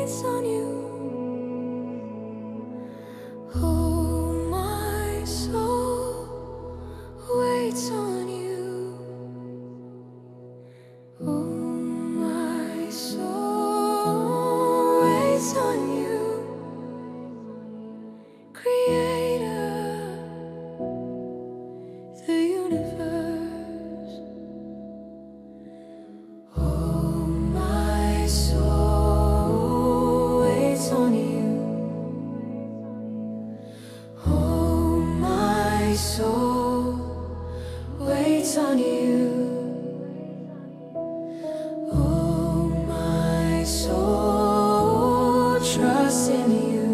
waits on you. Oh, my soul waits on you. Oh, my soul waits on you. Creator, the universe. Oh, my soul waits on you. Oh, my soul waits on you. Oh, my soul trusts in you.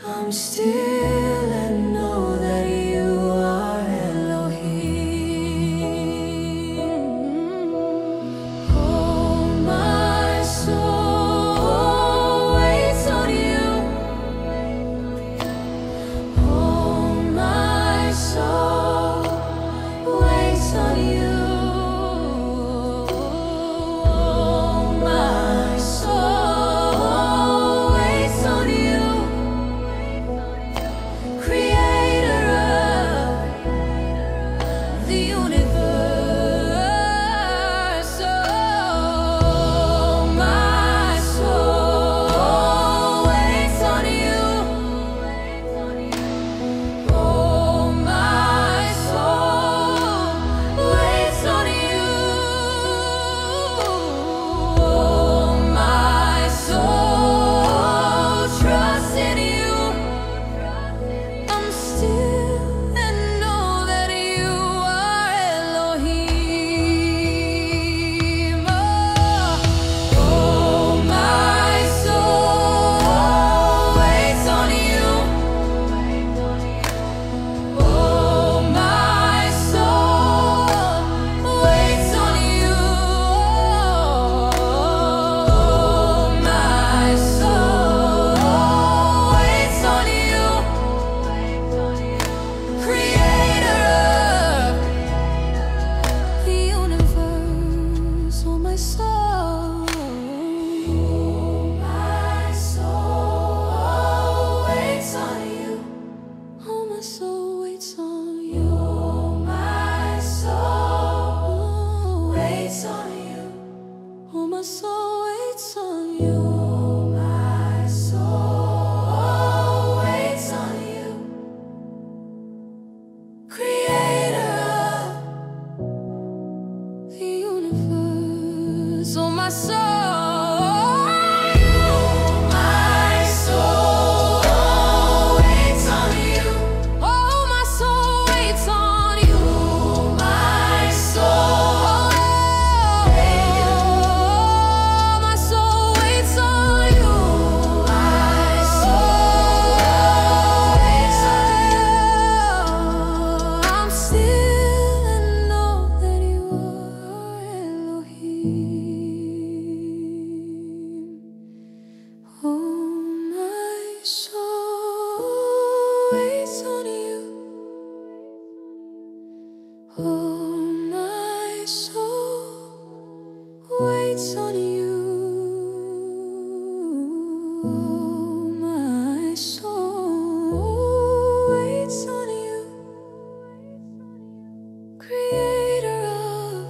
I'm still and know that you are Elohim. Oh, my soul waits on you. Oh, my soul waits on you. Oh, my soul waits on you. Creator of the universe. Oh, my soul waits on you. Oh, my soul waits on you. Oh, my soul trusts in you. I'm still and know that you are Elohim. Oh, my soul waits on you. Oh, my soul waits on you. Oh, my soul waits on you. Creator of the universe. Oh, my soul. Oh, my soul waits on you. Oh, my soul waits on you. Oh, my soul waits on you. Oh, my soul waits on you. Oh, my soul waits on you. Creator of the universe. Oh, my soul. My soul waits on you. Oh, my soul waits on you. My soul. Oh, my soul waits on you. My soul waits on you. I'm still and know that you are Elohim. Oh, my soul waits on you. Oh, my soul waits on you. Oh, my soul waits on you. Creator of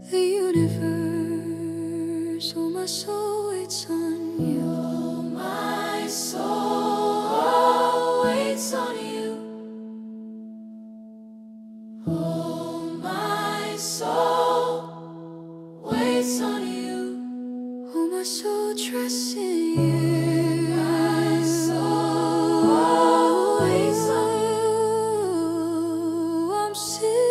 the universe. Oh, my soul waits on you. Oh, my soul waits on you. Oh, my soul waits on you. Oh, my soul trusts in you. My soul waits on you. I'm still